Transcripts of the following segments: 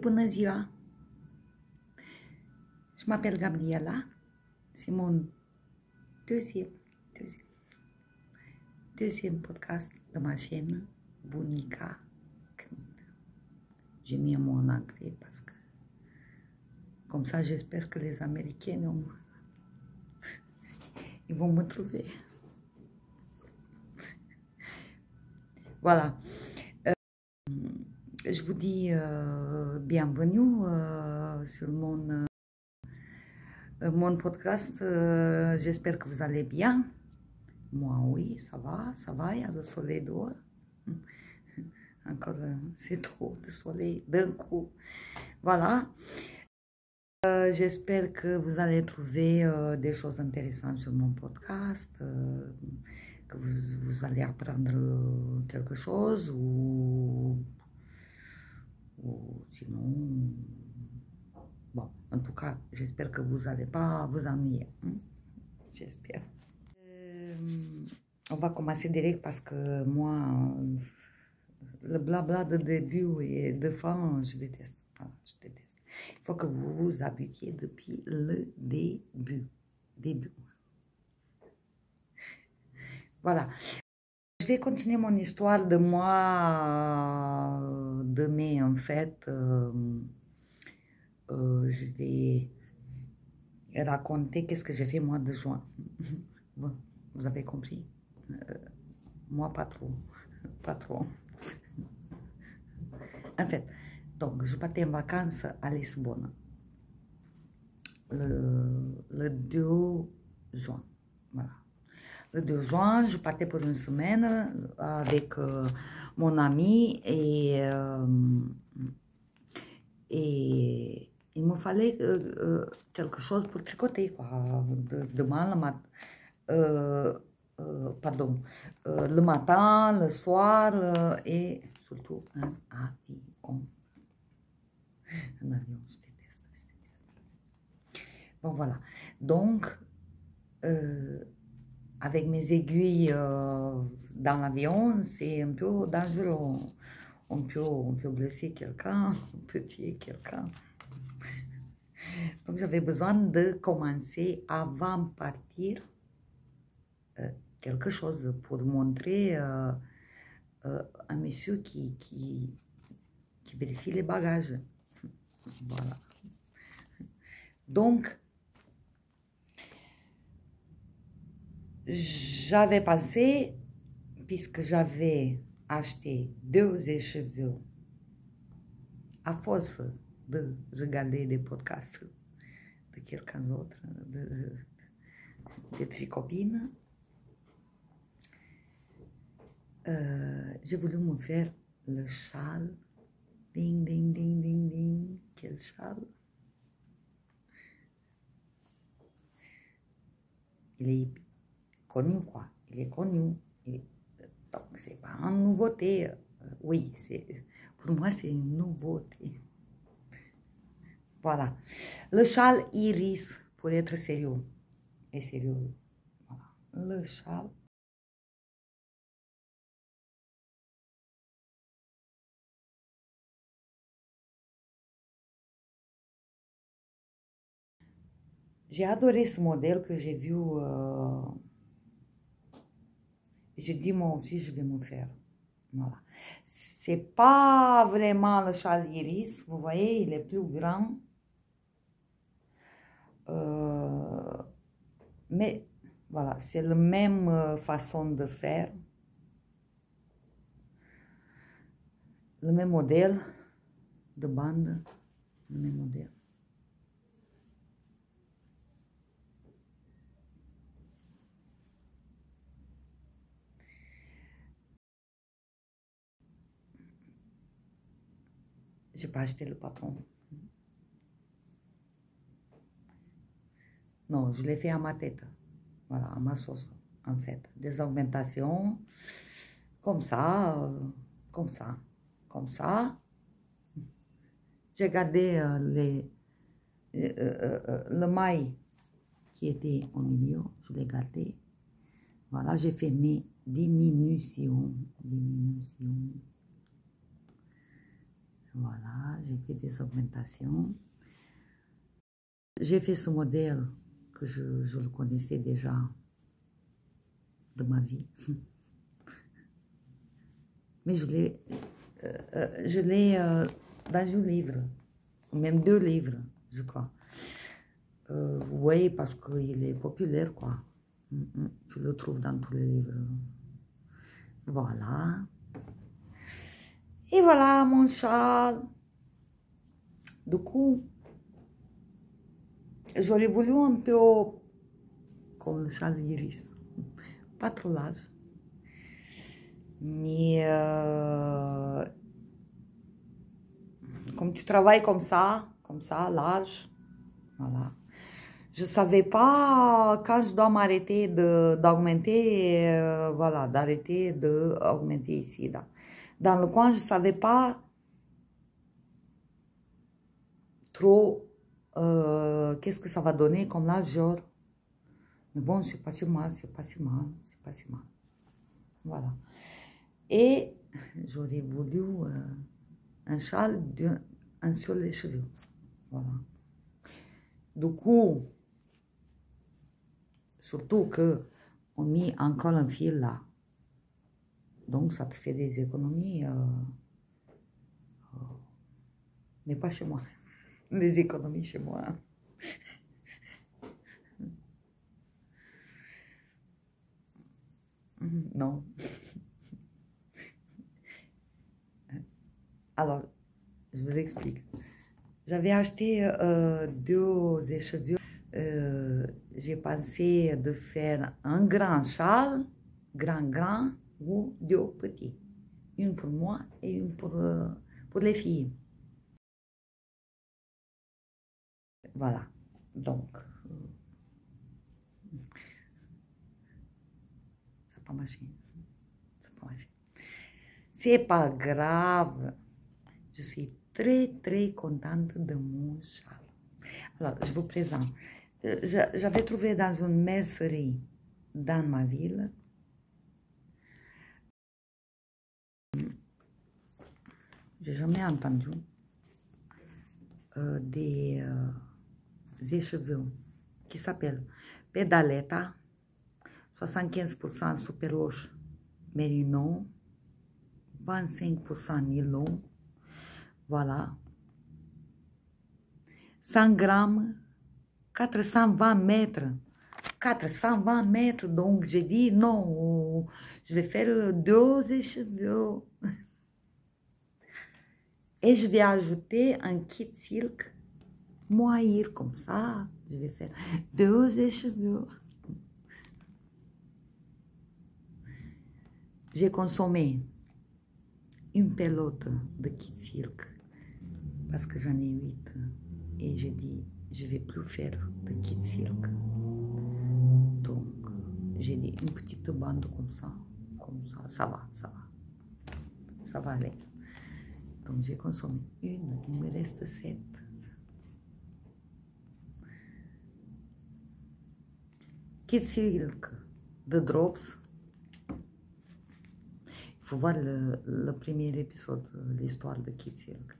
bună ziua! Je m'appelle Gabriela. C'est mon deuxième podcast de ma chaîne Bunica. J'ai mis un mot en anglais parce que comme ça j'espère que les Américains ils vont me trouver. Voilà. Je vous dis bienvenue sur mon podcast. J'espère que vous allez bien. Moi, oui, ça va, il y a le soleil dehors. Encore, c'est trop de soleil d'un coup. Voilà. J'espère que vous allez trouver des choses intéressantes sur mon podcast, que vous allez apprendre quelque chose ou sinon, bon, en tout cas, j'espère que vous n'allez pas vous ennuyer. Hein? J'espère. On va commencer direct parce que moi, le blabla de début et de fin, je déteste. Je déteste. Il faut que vous vous habituiez depuis le début. Voilà. Je vais continuer mon histoire de mois de mai, en fait. Je vais raconter qu'est-ce que j'ai fait mois de juin. Bon, vous avez compris. Moi, pas trop. Pas trop. En fait, donc, je partais en vacances à Lisbonne le 2 juin. Voilà. Le 2 juin, je partais pour une semaine avec mon ami et il me fallait quelque chose pour tricoter, quoi. Demain, le matin, le soir et surtout un avion. Un avion, je déteste. Bon, voilà. Donc, avec mes aiguilles dans l'avion, c'est un peu dangereux. On peut blesser quelqu'un, on peut tuer quelqu'un. Donc, j'avais besoin de commencer avant de partir quelque chose pour montrer à monsieur qui vérifie les bagages. Voilà. Donc, j'avais pensé, puisque j'avais acheté 2 écheveaux, à force de regarder des podcasts de quelqu'un d'autre, de tricopines, j'ai voulu me faire le châle. Ding, ding, ding, ding, ding. Quel châle! Il est connu, quoi. Il est connu. Donc, c'est pas une nouveauté. Oui, pour moi, c'est une nouveauté. Voilà. Le châle iris, pour être sérieux. Et sérieux. Voilà. Le châle. J'ai adoré ce modèle que j'ai vu. J'ai dit, moi aussi, je vais me faire. Voilà. C'est pas vraiment le châle iris. Vous voyez, il est plus grand. Mais voilà, c'est la même façon de faire. Le même modèle de bande. Le même modèle. J'ai pas acheté le patron. Non, je l'ai fait à ma tête. Voilà, à ma sauce, en fait. Des augmentations, comme ça, comme ça, comme ça. J'ai gardé le maille qui était au milieu, je l'ai gardé. Voilà, j'ai fait mes diminutions. Voilà, j'ai fait des augmentations. J'ai fait ce modèle que je le connaissais déjà de ma vie. Mais je l'ai dans un livre, même 2 livres, je crois. Oui, parce qu'il est populaire, quoi. Tu le trouves dans tous les livres. Voilà. Et voilà mon châle. Du coup, j'aurais voulu un peu comme le châle d'Iris. Pas trop large. Mais comme tu travailles comme ça, large, voilà. Je savais pas quand je dois m'arrêter d'augmenter, voilà, d'arrêter d'augmenter ici, là. Dans le coin, je savais pas trop qu'est-ce que ça va donner comme largeur. Mais bon, c'est pas si mal, c'est pas si mal, c'est pas si mal. Voilà. Et j'aurais voulu un châle sur les cheveux. Voilà. Du coup, surtout que on met encore un fil là. Donc, ça te fait des économies. Mais pas chez moi. Des économies chez moi. Non. Alors, je vous explique. J'avais acheté 2 échevelures. J'ai pensé de faire un grand châle, grand, ou 2 petits. Une pour moi et une pour les filles. Voilà. Donc, ça n'a pas marché. C'est pas grave. Je suis très contente de mon châle. Alors, je vous présente. J'avais trouvé dans une mercerie dans ma ville. J'ai jamais entendu des échevelures qui s'appellent Pedaletta, 75% super roche mérino, 25% nylon, voilà, 100 grammes, 420 mètres, 420 mètres, donc j'ai dit non, je vais faire 2 échevelures. Et je vais ajouter un kit silk, moire comme ça, je vais faire 2 échevelures. J'ai consommé une pelote de kit silk parce que j'en ai 8 et j'ai dit je vais plus faire de kit silk. Donc j'ai dit une petite bande comme ça, ça va aller. Donc j'ai consommé une, il me reste 7. Kit silk de Drops. Il faut voir le premier épisode, l'histoire de Kit Silk.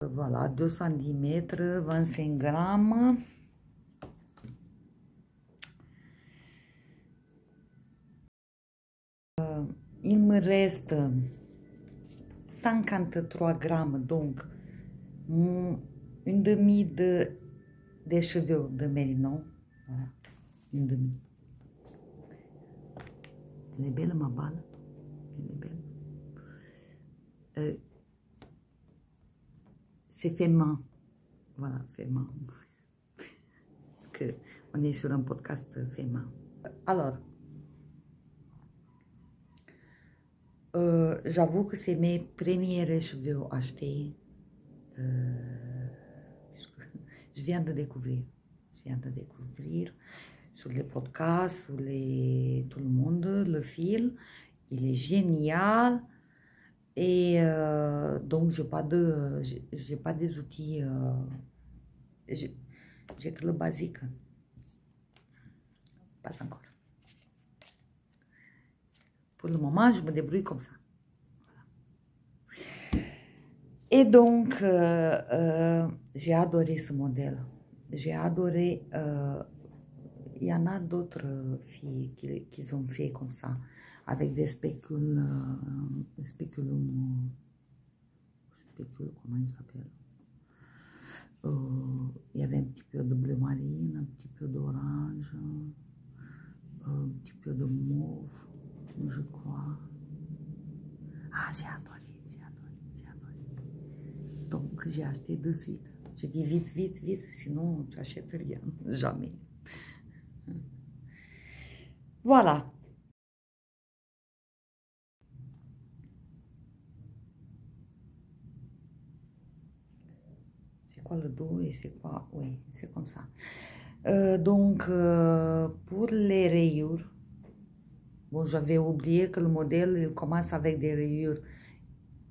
Voilà, 210 mètres, 25 grammes. Il me reste 53 grammes, donc une demi des cheveux de mérino. Voilà, une demi. Elle est belle ma balle, elle est belle. C'est fait main, voilà, fait main. Parce qu'on est sur un podcast fait main. Alors, j'avoue que c'est mes premiers cheveux achetés. Je viens de découvrir. Sur les podcasts, tout le monde, le fil, il est génial. Et donc, j'ai pas des outils, j'ai que le basique. Pas encore. Pour le moment, je me débrouille comme ça. Voilà. Et donc, j'ai adoré ce modèle. J'ai adoré. Il y en a d'autres filles qui ont fait comme ça, avec des spécules, comment il s'appelle? Il y avait un petit peu de bleu marine, un petit peu d'orange, un petit peu de mauve, je crois. Ah, j'ai adoré. Donc, j'ai acheté de suite. J'ai dit vite, sinon tu achètes rien, jamais. Voilà. C'est quoi le dos et c'est quoi? Oui, c'est comme ça. Donc, pour les rayures, bon, j'avais oublié que le modèle, il commence avec des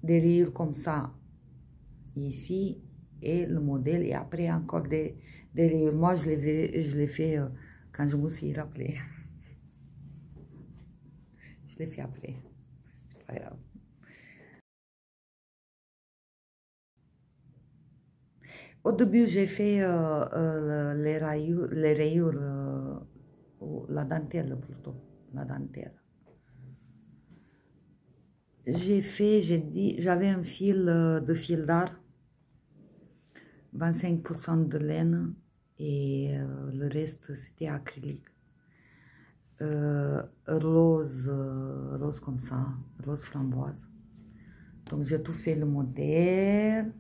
rayures comme ça, ici, et le modèle, et après encore des rayures. Moi, je l'ai fait quand je me suis rappelé. Je l'ai fait après, c'est pas grave. Au début, j'ai fait les rayures, ou la dentelle plutôt, la dentelle. J'avais un fil de fil d'art, 25% de laine et le reste c'était acrylique. Rose comme ça, rose framboise. Donc j'ai tout fait le modèle,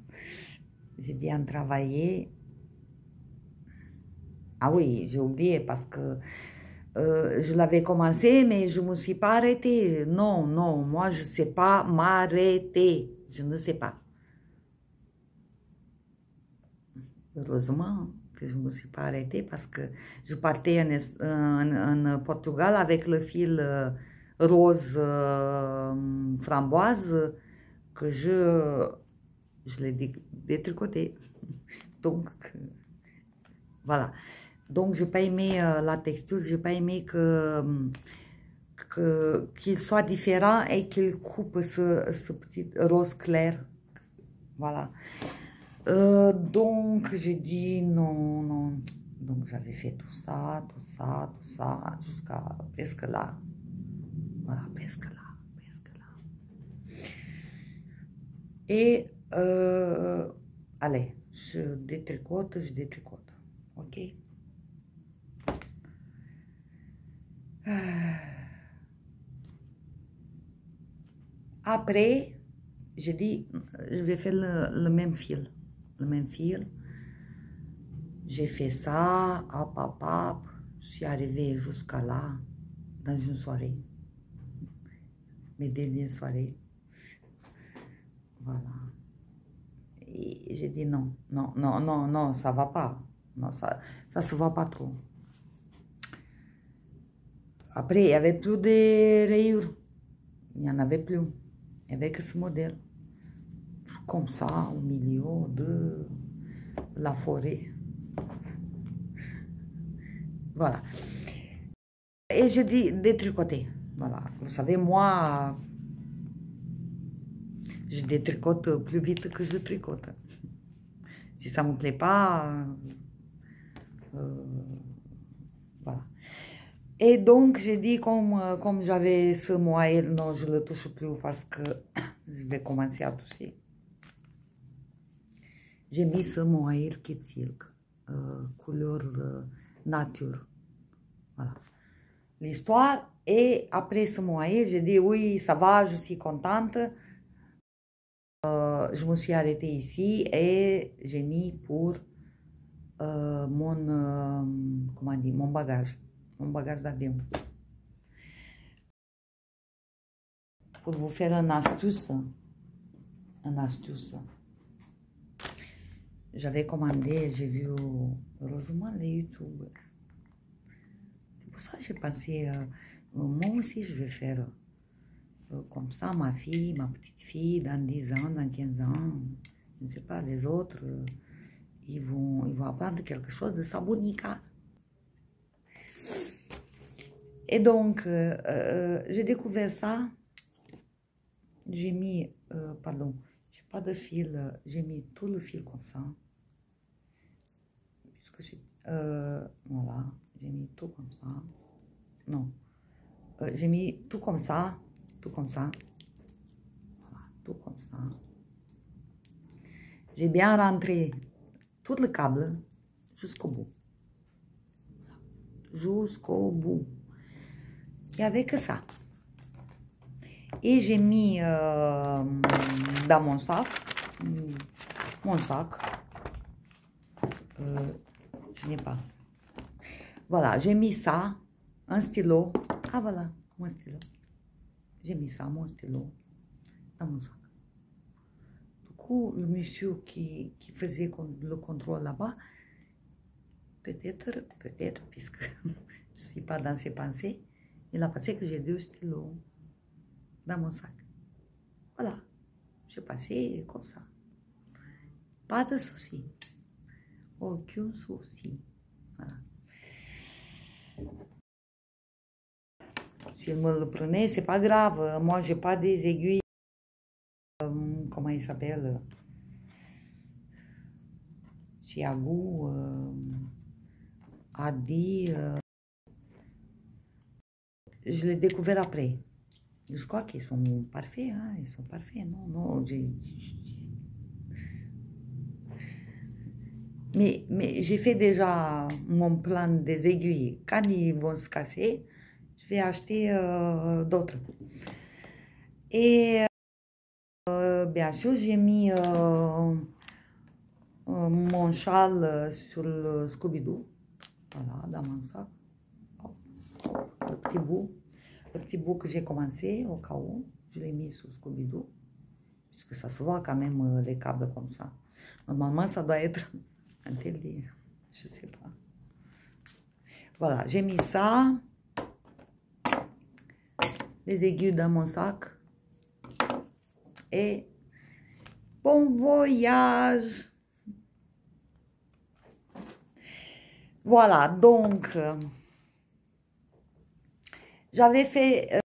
j'ai bien travaillé. Ah oui, j'ai oublié parce que je l'avais commencé, mais je ne me suis pas arrêtée. Non, moi je ne sais pas m'arrêter. Je ne sais pas. Heureusement que je ne me suis pas arrêtée parce que je partais en Portugal avec le fil rose framboise que je l'ai détricoté. Donc, voilà. Donc, je n'ai pas aimé la texture, je n'ai pas aimé qu'il soit différent et qu'il coupe ce petit rose clair. Voilà. Donc, j'ai dit non. Donc, j'avais fait tout ça, jusqu'à presque là. Voilà, presque là. Et, allez, je détricote. Ok? Après, j'ai dit, je vais faire le même fil. J'ai fait ça, hop. Je suis arrivée jusqu'à là, dans une soirée. Mes dernières soirées. Voilà. Et j'ai dit non, ça va pas. Non, ça se voit pas trop. Après, il n'y avait plus de rayures. Il n'y en avait plus. Il n'y avait que ce modèle. Comme ça, au milieu de la forêt. Voilà. Et je dis détricoter. Voilà. Vous savez, moi, je détricote plus vite que je tricote. Si ça ne me plaît pas, voilà. Et donc, j'ai dit, comme j'avais ce mohair, non, je ne le touche plus parce que je vais commencer à tousser. J'ai mis ce mohair Kid Silk, couleur nature. Voilà. L'histoire, et après ce mohair, j'ai dit, oui, ça va, je suis contente. Je me suis arrêtée ici et j'ai mis pour mon bagage d'avion. Pour vous faire une astuce, j'avais commandé, j'ai vu heureusement les YouTube. C'est pour ça que j'ai pensé, moi aussi je vais faire comme ça, ma petite fille, dans 10 ans, dans 15 ans, je ne sais pas, les autres, ils vont apprendre quelque chose de Sabonica. Et donc, j'ai découvert ça, j'ai mis, pardon, j'ai pas de fil, j'ai mis tout le fil comme ça. Voilà, j'ai mis tout comme ça. Non, j'ai mis tout comme ça, voilà, tout comme ça. J'ai bien rentré tout le câble jusqu'au bout. Jusqu'au bout. Il n'y avait que ça. Et j'ai mis dans mon sac, je n'ai pas. Voilà, j'ai mis ça, un stylo. Ah voilà, mon stylo. J'ai mis ça, mon stylo, dans mon sac. Du coup, le monsieur qui faisait le contrôle là-bas, peut-être, puisque je ne suis pas dans ses pensées, il a pensé que j'ai 2 stylos dans mon sac. Voilà, j'ai passé comme ça. Pas de souci. Aucun souci. Voilà. S'il me le prenait, c'est pas grave. Moi, j'ai pas des aiguilles. Comment il s'appelle? Chiagou, Adi. Je l'ai découvert après. Je crois qu'ils sont parfaits, hein? Ils sont parfaits, non, non, mais j'ai fait déjà mon plan des aiguilles. Quand ils vont se casser, je vais acheter d'autres. Et bien sûr, j'ai mis mon châle sur le Scooby-Doo. Voilà, dans mon sac. Hop, hop, le petit bout. Le petit bout que j'ai commencé, au cas où, je l'ai mis sur Scooby-Doo. Puisque ça se voit quand même les câbles comme ça. Normalement, ça doit être interdit. Je sais pas. Voilà, j'ai mis ça. Les aiguilles dans mon sac. Et bon voyage. Voilà, donc, j'avais fait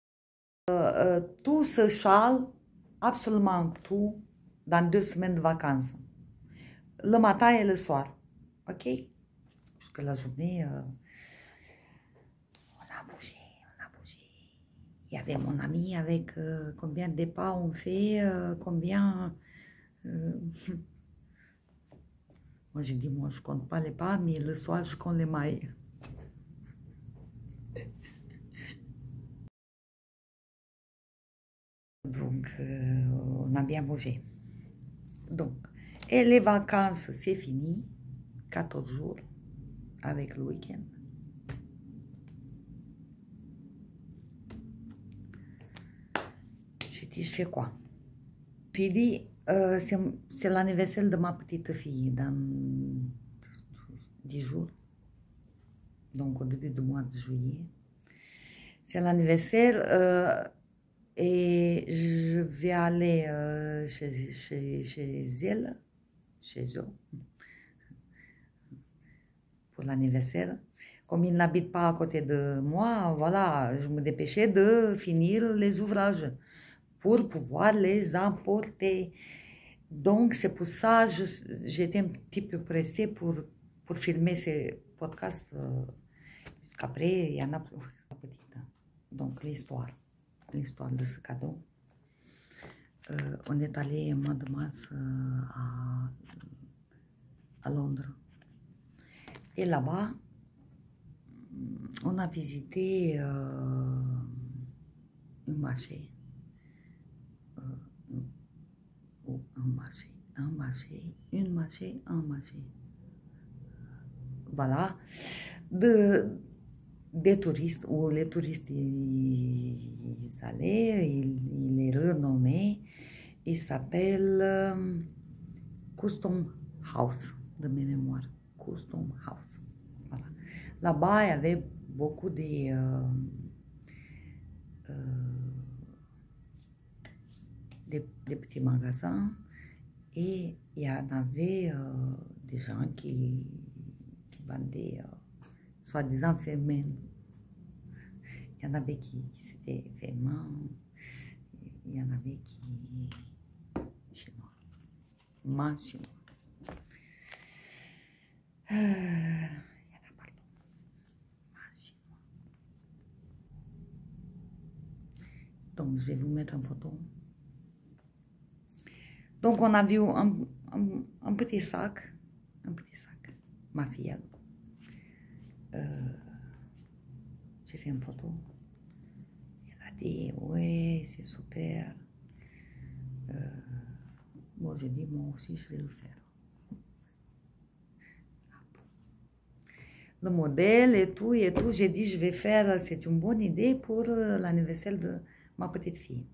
tout ce châle, absolument tout, dans 2 semaines de vacances. Le matin et le soir, ok? Parce que la journée, on a bougé. Il y avait mon ami avec combien de pas on fait, combien... Moi, j'ai dit, moi, je compte pas les pas, mais le soir, je compte les mailles. Donc, on a bien bougé. Donc, et les vacances, c'est fini. 14 jours avec le week-end. J'ai dit, je fais quoi? J'ai dit, c'est l'anniversaire de ma petite fille dans 10 jours. Donc, au début du mois de juillet. C'est l'anniversaire et je vais aller chez elle, pour l'anniversaire. Comme il n'habite pas à côté de moi, voilà, je me dépêchais de finir les ouvrages pour pouvoir les emporter. Donc, c'est pour ça que j'étais un petit peu pressée pour filmer ces podcasts, puisqu'après, il y en a plus. Donc, l'histoire de ce cadeau. On est allé au mois de mars à Londres. Et là-bas, on a visité un marché. Un marché. Voilà. Des touristes, où les touristes ils allaient, ils les renommaient. Il s'appelle Custom House, de mes mémoires. Custom House. Voilà. Là-bas, il y avait beaucoup des petits magasins et il y en avait des gens qui vendaient soi-disant féminin. Il y en avait qui c'était féminin, il y en avait qui chinois. Mașină. Donc, je vais vous mettre en photo. Donc, on a vu un petit sac, ma fille. J'ai fait une photo. Elle a dit, ouais, c'est super. Bon, j'ai dit, moi aussi, je vais le faire. Le modèle et tout, j'ai dit, je vais faire, c'est une bonne idée pour l'anniversaire de ma petite fille.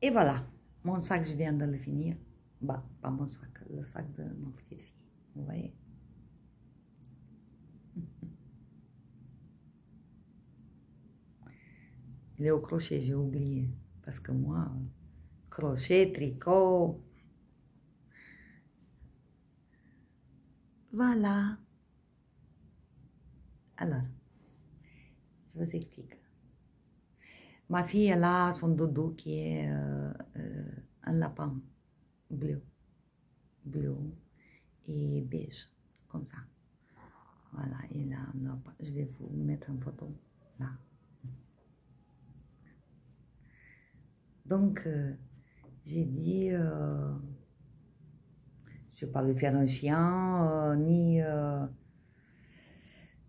Et voilà, mon sac, je viens de le finir. Bah, pas mon sac, le sac de ma petite fille. Vous voyez? Il est au crochet, j'ai oublié. Parce que moi, crochet, tricot. Voilà. Alors, je vous explique. Ma fille, elle a son doudou qui est un lapin bleu et beige, comme ça. Voilà, et là, je vais vous mettre une photo, là. Donc, j'ai dit, je ne vais pas lui faire un chien, ni... il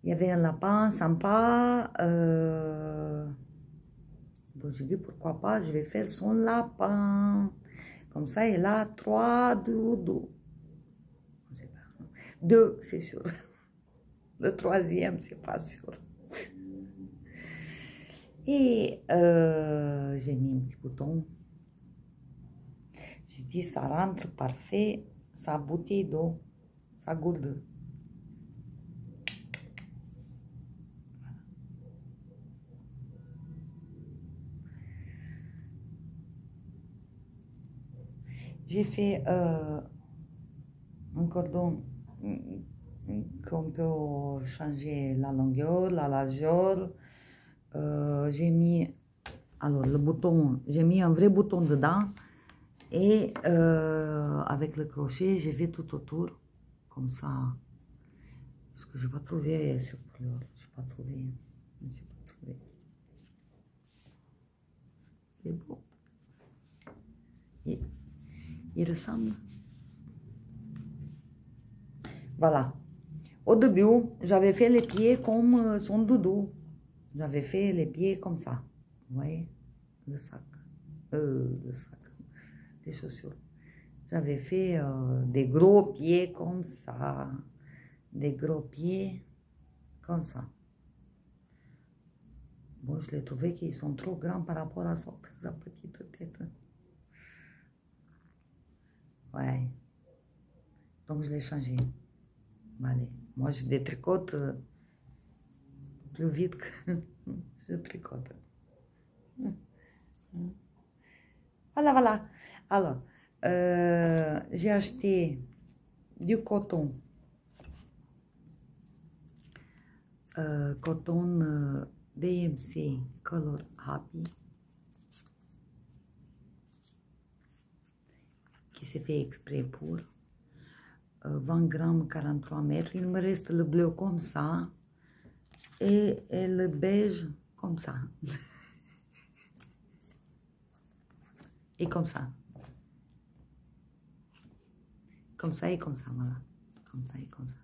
y avait un lapin sympa. Donc, j'ai dit, pourquoi pas, je vais faire son lapin. Comme ça, il a 3 doudous. Je ne sais pas. 2, c'est sûr. Le 3e, c'est pas sûr. Et j'ai mis un petit bouton. J'ai dit, ça rentre parfait, sa bouteille d'eau, sa gourde. J'ai fait un cordon qu'on peut changer la longueur, la largeur. J'ai mis, alors le bouton, j'ai mis un vrai bouton dedans et avec le crochet, j'ai fait tout autour, comme ça. Parce que je n'ai pas trouvé ce couleur, je n'ai pas trouvé. Il est beau. Il ressemble. Voilà. Au début, j'avais fait les pieds comme son doudou. J'avais fait les pieds comme ça. Vous voyez? Le sac. Les chaussures. J'avais fait des gros pieds comme ça. Des gros pieds comme ça. Bon, je l'ai trouvé qu'ils sont trop grands par rapport à sa petite tête. Ouais. Donc, je l'ai changé. Allez. Moi, je détricote plus vite que je tricote. Voilà, voilà. Alors, j'ai acheté du coton. Coton DMC Color Happy. Qui s'est fait exprès pour 20 grammes, 43 mètres. Il me reste le bleu comme ça et le beige comme ça. Et comme ça. Comme ça et comme ça, voilà. Comme ça et comme ça.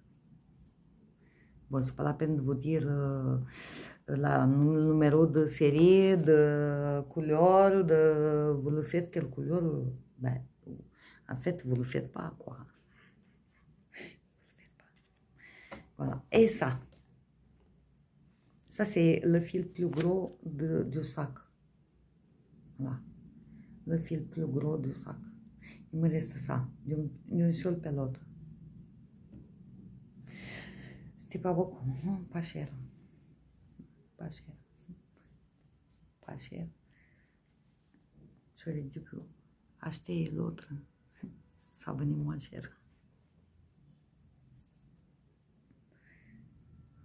Bon, c'est pas la peine de vous dire le numéro de série, de couleur, vous le faites quelle couleur, ben, en fait, vous le faites pas, quoi. Voilà, et ça c'est le fil plus gros du sac. Voilà, le fil plus gros du sac. Il me reste ça, d'une seule pelote. C'était pas beaucoup, pas cher. Pas cher. Pas cher. J'aurais dû acheter l'autre. Ça venait moins cher.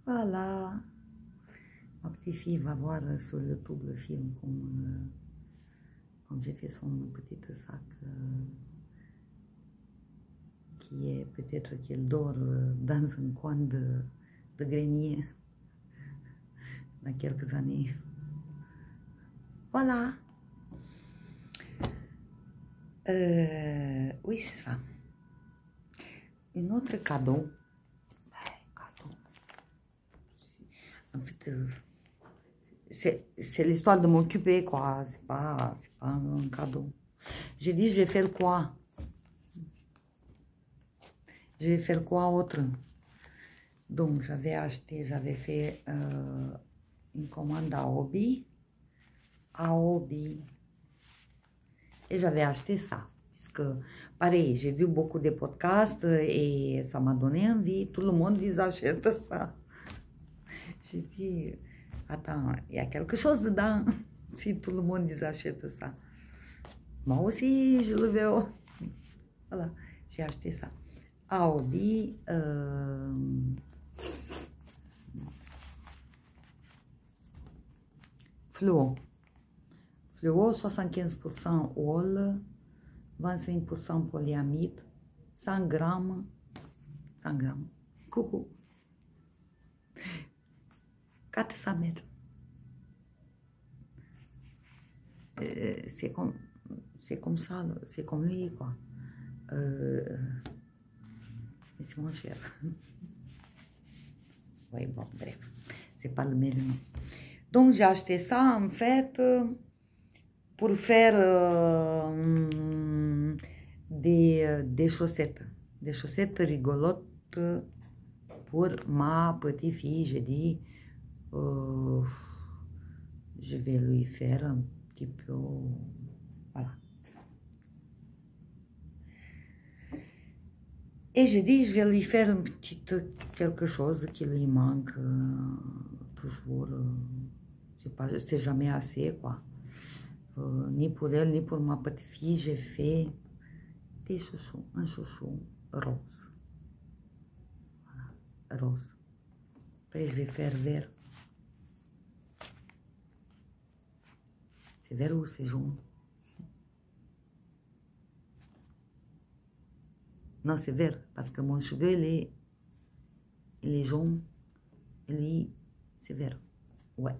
Voilà. Ma petite fille va voir sur YouTube le film Donc j'ai fait son petit sac qui est peut-être qu'il dort dans un coin de grenier dans quelques années. Voilà. Oui, c'est ça. Un autre cadeau. En fait, c'est l'histoire de m'occuper, quoi. C'est pas un cadeau. J'ai dit, je vais faire quoi? Je vais faire quoi autre? Donc, j'avais fait une commande à Hobby. Et j'avais acheté ça. Puisque, pareil, j'ai vu beaucoup de podcasts et ça m'a donné envie. Tout le monde les achète ça. J'ai dit, attends, il y a quelque chose dedans. Si tout le monde les achète ça. Moi aussi, je le veux. Voilà, j'ai acheté ça. À Hobby, fluo. Fluo, 75% ouălă, 25% poliamid, 100 grammes. 100 grammes. Coucou. 400 mètres. C'est comme ça, c'est comme lui, quoi. Mais c'est moins cher. Oui, bon, bref. C'est pas le meilleur nom. Donc, j'ai acheté ça, en fait, pour faire des chaussettes. Des chaussettes rigolotes pour ma petite fille. J'ai dit, je vais lui faire un petit peu, voilà. Et j'ai dit, je vais lui faire un petit quelque chose qui lui manque toujours. C'est jamais assez, quoi. Ni pour elle, ni pour ma petite fille, j'ai fait des chouchous, un chouchou rose. Voilà, rose. Après, je vais faire vert. C'est vert ou c'est jaune? Non, c'est vert, parce que mon cheveu, il est jaune, et lui, c'est vert. Ouais,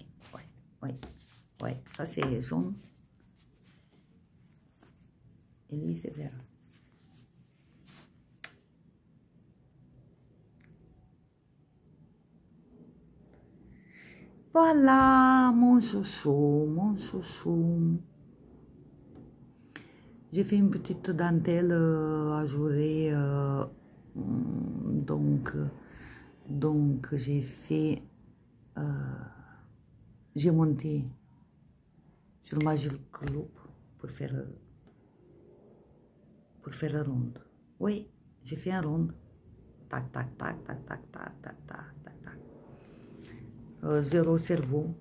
ça c'est jaune, et lui, c'est vert. Voilà, mon chouchou, mon chouchou. J'ai fait une petite dentelle ajourée, donc j'ai fait, j'ai monté sur ma loupe pour faire la ronde. Oui, j'ai fait un ronde. Tac, tac, tac, tac, tac, tac, tac, tac, tac, tac. Zéro cerveau.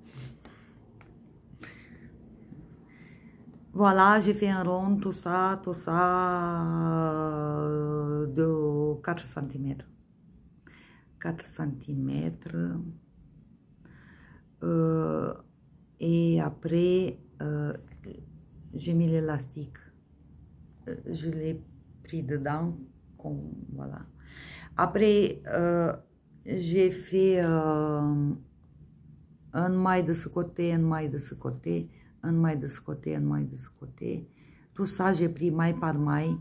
Voilà, j'ai fait un rond, tout ça, de 4 cm. 4 cm. Et après, j'ai mis l'élastique. Je l'ai pris dedans, comme, voilà. Après, j'ai fait un maille de ce côté, un maille de ce côté, un maille de ce côté, un maille de ce côté. Tout ça, j'ai pris maille par maille.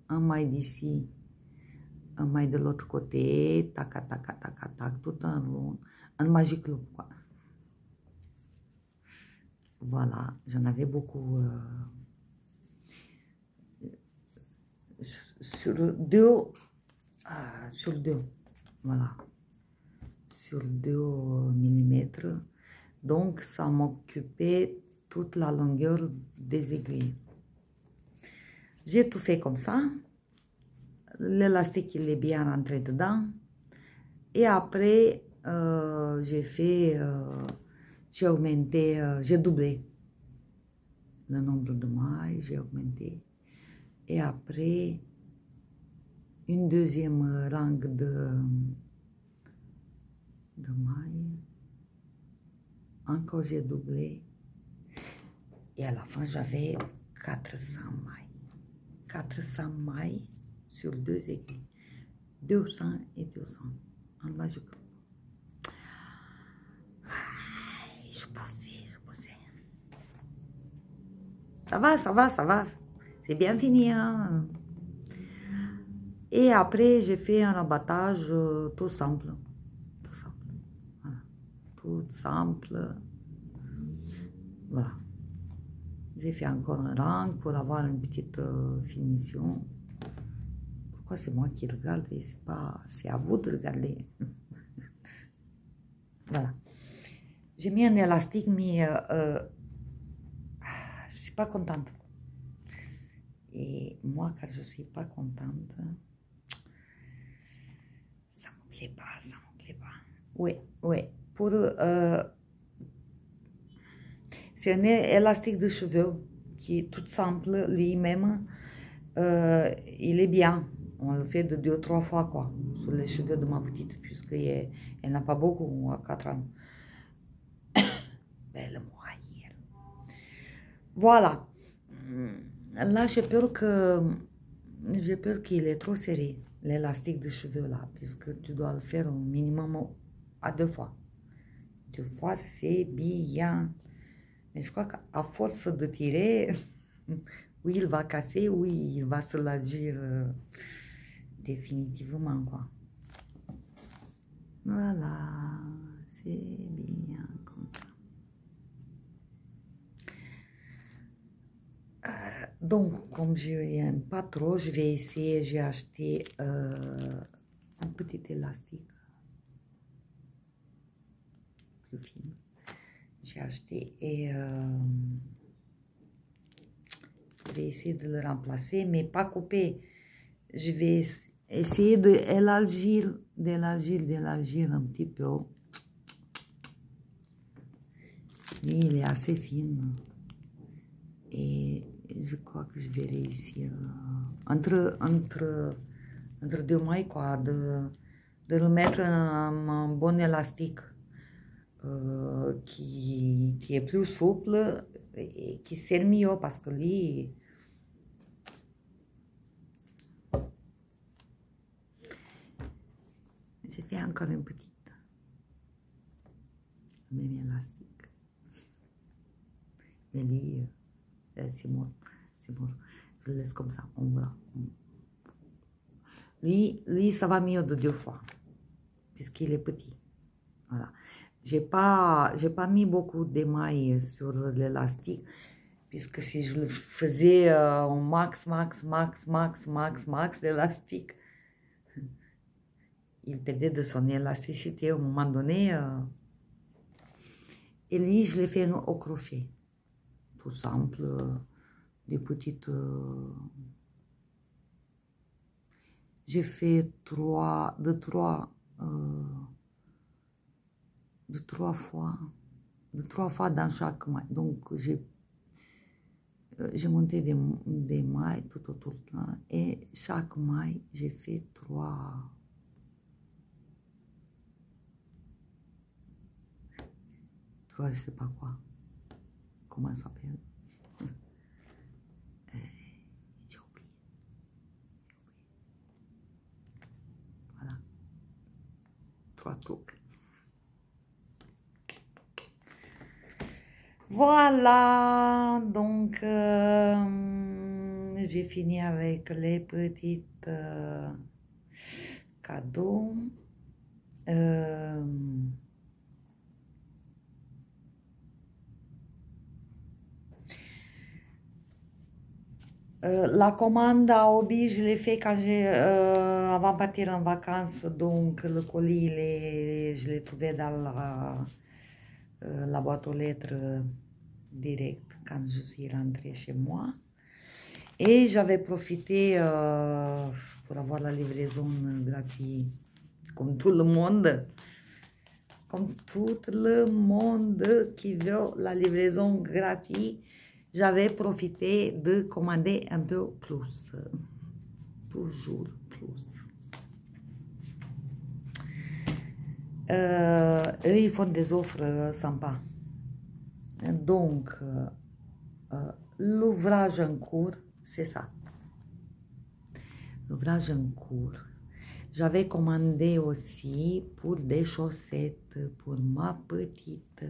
Un maille d'ici, un maille de l'autre côté, tac, tac, tac, tac, tac, tout en rond. Un magic loop, quoi. Voilà, j'en avais beaucoup. Sur deux, voilà. Sur 2 mm. Donc, ça m'occupait toute la longueur des aiguilles. J'ai tout fait comme ça. L'élastique, il est bien rentré dedans. Et après, j'ai augmenté, j'ai doublé le nombre de mailles, j'ai augmenté. Et après, une deuxième rang de mailles. Encore j'ai doublé. Et à la fin, j'avais 400 mailles. 400 mailles sur 2 aiguilles. 200 et 200 en majuscule. Je poussais. Ça va. C'est bien fini, hein? Et après, j'ai fait un abattage tout simple. Voilà. Tout simple. Voilà. J'ai fait encore un rang pour avoir une petite finition. Pourquoi c'est moi qui regarde et c'est à vous de regarder. Voilà. J'ai mis un élastique, mais je suis pas contente. Et moi, quand je suis pas contente, ça me plaît pas. Oui. Pour c'est un élastique de cheveux qui est tout simple lui-même. Il est bien. On le fait de 2 ou 3 fois, quoi, sur les cheveux de ma petite, puisqu'elle n'a pas beaucoup, à 4 ans. Belle moyenne. Voilà. Là, j'ai peur qu'il est trop serré, l'élastique de cheveux, là, puisque tu dois le faire au minimum à 2 fois. 2 fois, c'est bien. Mais je crois qu'à force de tirer, oui, il va casser, oui, il va se l'agir définitivement, quoi. Voilà, c'est bien comme ça. Donc, comme je n'aime pas trop, je vais essayer, j'ai acheté un petit élastique plus fin. J'ai acheté et je vais essayer de le remplacer, mais pas couper. Je vais essayer d'élargir un petit peu. Mais il est assez fin. Et je crois que je vais réussir entre 2 mailles, quoi, de le mettre un bon élastique qui est plus souple et qui sert mieux parce que lui, j'ai fait encore une petite, même élastique. Mais lui, c'est mort. Je le laisse comme ça, on verra. Lui, ça va mieux de 2 fois, puisqu'il est petit. Voilà. J'ai pas mis beaucoup d'émail sur l'élastique, puisque si je le faisais au max l'élastique, il perdait de son élasticité au moment donné. Et lui, je l'ai fait au crochet, tout simple, des petites... j'ai fait 3 fois dans chaque maille. Donc, j'ai monté des mailles tout autour de là. Et chaque maille, j'ai fait 3. Je sais pas quoi. Comment ça s'appelle? J'ai oublié. Voilà. 3 trucs. Voilà, donc j'ai fini avec les petites cadeaux. La commande à Obi, je l'ai fait quand avant de partir en vacances, donc le colis, je l'ai trouvé dans la boîte aux lettres direct quand je suis rentrée chez moi. Et j'avais profité pour avoir la livraison gratuite, comme tout le monde. Comme tout le monde qui veut la livraison gratuite, j'avais profité de commander un peu plus. Toujours plus. Eux, ils font des offres sympas. Donc, l'ouvrage en cours, c'est ça. L'ouvrage en cours. J'avais commandé aussi pour des chaussettes pour ma petite.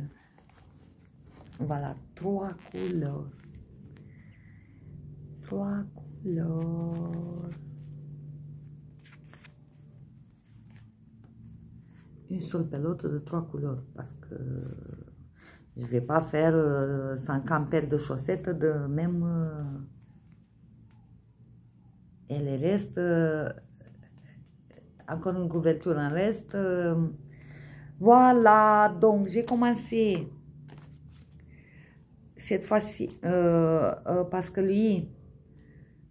Voilà, 3 couleurs. 3 couleurs. Une seule pelote de 3 couleurs parce que je ne vais pas faire 50 paires de chaussettes de même. Et le reste, encore une couverture en reste. Voilà, donc j'ai commencé cette fois-ci parce que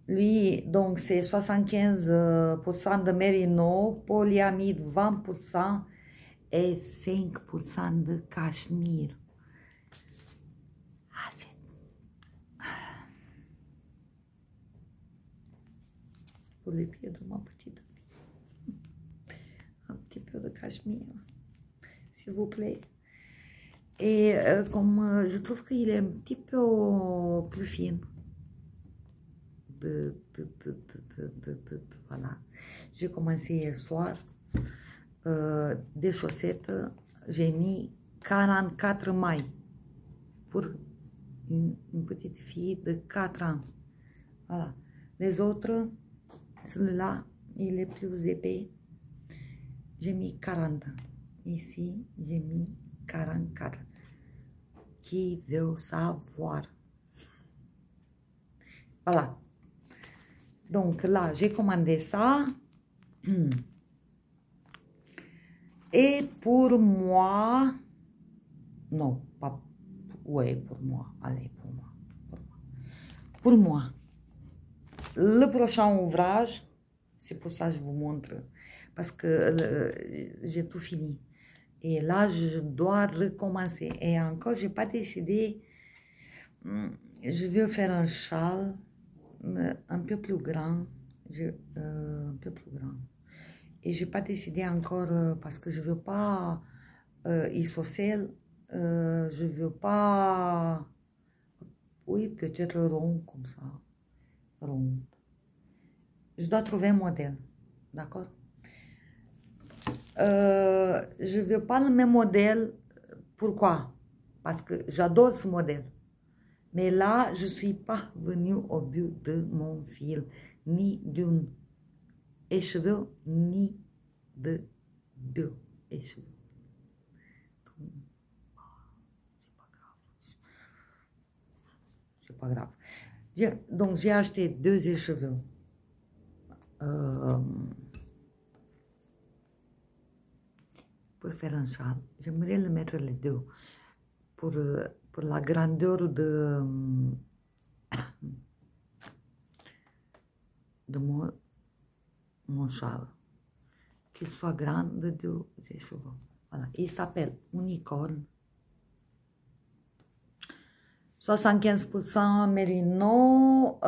lui, donc c'est 75% de mérino, polyamide 20% et 5% de cachemire. Pour les pieds de ma petite fille. Un petit peu de cachemire, s'il vous plaît. Et comme je trouve qu'il est un petit peu plus fin. Voilà. J'ai commencé hier soir des chaussettes. J'ai mis 44 mailles pour une petite fille de 4 ans. Voilà. Les autres, celui-là, il est plus épais. J'ai mis 40. Ici, j'ai mis 44. Qui veut savoir? Voilà. Donc là, j'ai commandé ça. Et pour moi, non, pas, ouais, pour moi, allez, pour moi. Pour moi, le prochain ouvrage, c'est pour ça que je vous montre, parce que j'ai tout fini. Et là, je dois recommencer. Et encore, je n'ai pas décidé. Je vais faire un châle un peu plus grand. Un peu plus grand. Et je n'ai pas décidé encore parce que je ne veux pas isocèle. Je ne veux pas... Oui, peut-être rond comme ça. Rond. Je dois trouver un modèle. D'accord? Je ne veux pas le même modèle. Pourquoi? Parce que j'adore ce modèle. Mais là, je ne suis pas venue au bout de mon fil, ni d'une écheveux, ni de deux écheveux. C'est pas grave. Donc, j'ai acheté 2 écheveux. Pour faire un châle. J'aimerais le mettre les deux. Pour la grandeur de mon châle. Qu'il soit grand de 2 écheveux. Voilà. Il s'appelle Unicorn. 75% mérino,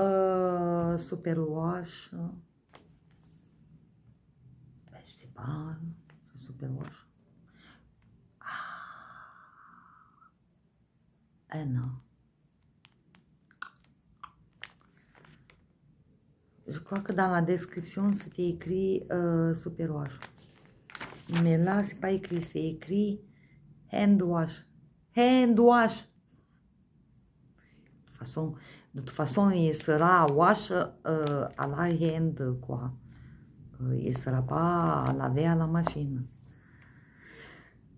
superwash. Je sais pas, superwash. Non. Je crois que dans la description, c'était écrit superwash. Mais là, c'est pas écrit, c'est écrit hand wash. Hand wash. De toute façon, il sera wash à la hand, quoi. Il ne sera pas lavé à la machine.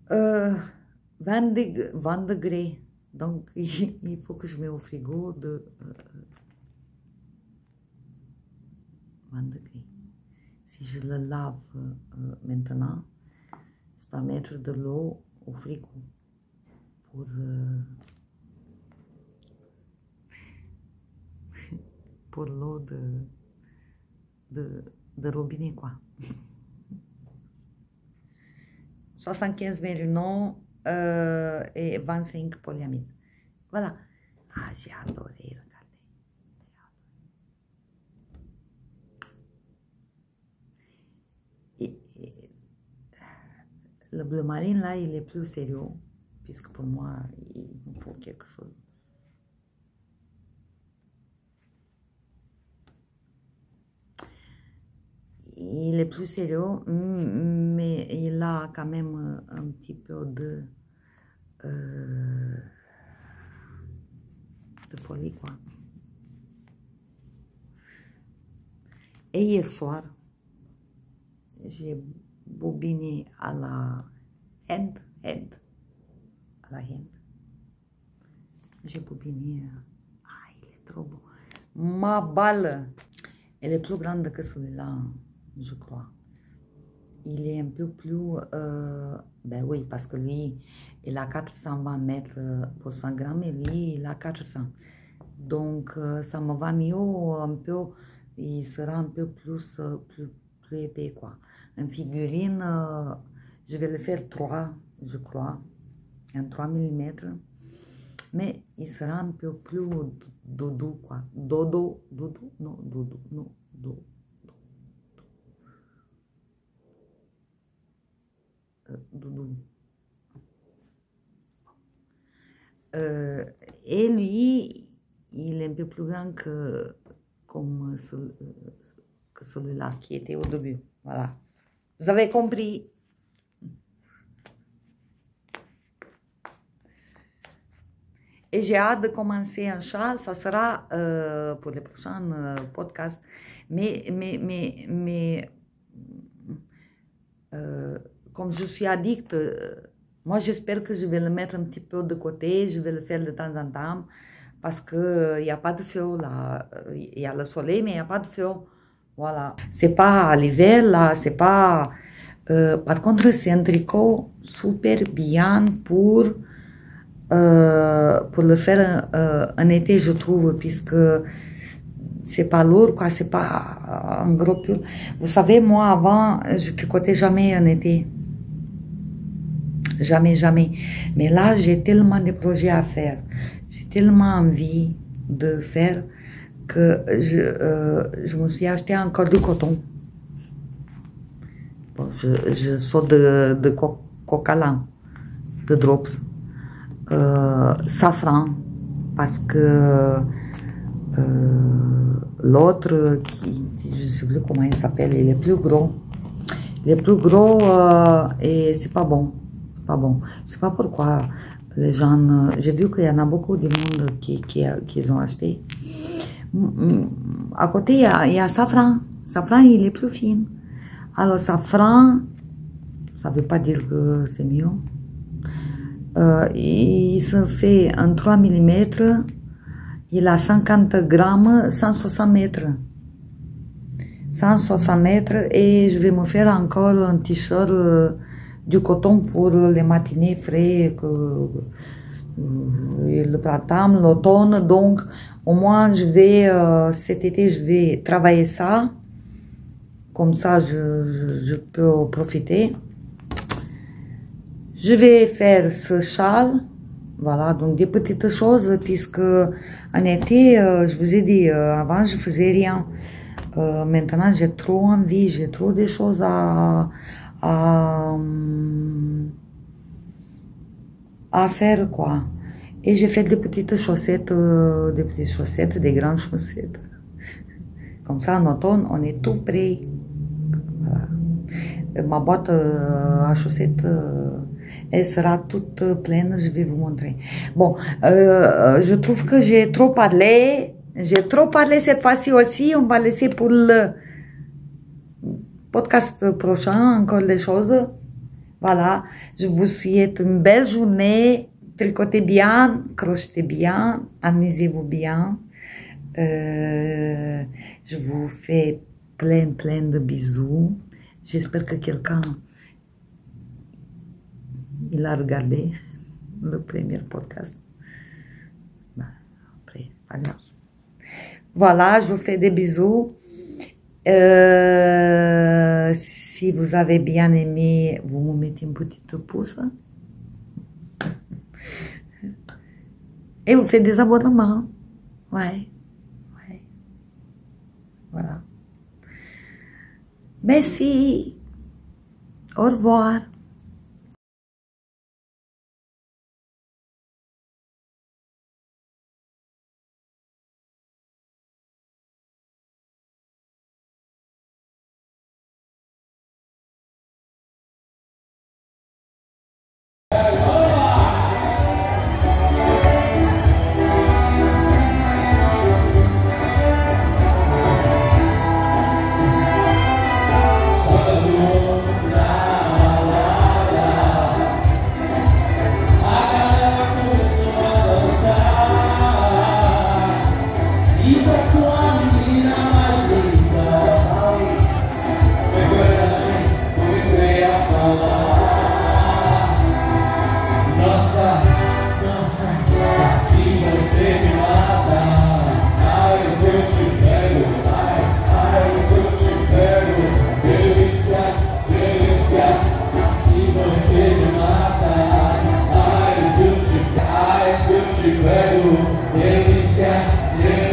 20 degrés. Donc, il faut que je mette au frigo de 20 degrés. Si je le lave maintenant, je dois mettre de l'eau au frigo pour l'eau de robinet, quoi. 75 mérino et 25 polyamide. Voilà. Ah, j'ai adoré, regardez. Et le bleu marine, là, il est plus sérieux, puisque pour moi, il me faut quelque chose. plus sérieux, mais il a quand même un petit peu de folie, quoi. Et hier soir, j'ai bobiné à la hand, à la hand. J'ai bobiné, il est trop beau. Ma balle, elle est plus grande que celui-là, je crois. Il est un peu plus, ben oui, parce que lui, il a 420 mètres pour 100 grammes et lui, il a 400. Donc, ça me va mieux un peu, il sera un peu plus épais, quoi. En figurine, je vais le faire 3, je crois, en 3 mm. Mais il sera un peu plus doudou, quoi. Doudou, non, doudou, non, doudou. Doudou. Et lui, il est un peu plus grand comme que celui-là qui était au début. Voilà. Vous avez compris. Et j'ai hâte de commencer un chat. Ça sera pour les prochains podcasts. Mais comme je suis addict, moi j'espère que je vais le mettre un petit peu de côté. Je vais le faire de temps en temps. Parce qu'il n'y a pas de feu là. Il y a le soleil, mais il n'y a pas de feu. Voilà. C'est pas l'hiver là. C'est pas. Par contre, c'est un tricot super bien pour le faire en été, je trouve, puisque c'est pas lourd, quoi, c'est pas un gros pull. Vous savez, moi, avant, je tricotais jamais en été. Jamais, jamais. Mais là, j'ai tellement de projets à faire. J'ai tellement envie de faire que je me suis acheté encore du coton. Bon, je sors de cocalan, de drops. Safran, parce que l'autre, je ne sais plus comment il s'appelle, il est plus gros. Il est plus gros et c'est pas bon. Pas bon. Je sais pas pourquoi les gens. J'ai vu qu'il y en a beaucoup de monde qui ont acheté. À côté, il y a Safran. Safran, il est plus fin. Alors, Safran, ça veut pas dire que c'est mieux. Il se fait en 3 mm. Il a 50 grammes, 160 mètres. 160 mètres et je vais me faire encore un t-shirt du coton pour les matinées frais, le printemps, l'automne. Donc, au moins, cet été, je vais travailler ça. Comme ça, je peux profiter. Je vais faire ce châle. Voilà, donc des petites choses, puisque en été, je vous ai dit, avant, je faisais rien. Maintenant, j'ai trop envie, j'ai trop de choses à faire, quoi. Et j'ai fait des petites chaussettes, des grandes chaussettes. Comme ça, en automne, on est tout prêt. Voilà. Ma boîte à chaussettes, elle sera toute pleine, je vais vous montrer. Bon, je trouve que j'ai trop parlé. J'ai trop parlé cette fois-ci aussi. On va laisser pour le podcast prochain encore les choses. Voilà, je vous souhaite une belle journée. Tricotez bien, crochetez bien, amusez-vous bien. Je vous fais plein de bisous. J'espère que quelqu'un il a regardé le premier podcast. Ben, après, c'est pas grave. Voilà, je vous fais des bisous. Si vous avez bien aimé, vous me mettez une petite pouce. Et vous faites des abonnements. Ouais. Voilà. Merci. Au revoir. E pra sua menina mais linda, foi coragem, comecei a falar. Nossa, assim você me mata. Ai, se eu te pego, ai, se eu te pego. Delícia, delícia, assim você me mata. Ai, se eu te pego, delícia, delícia.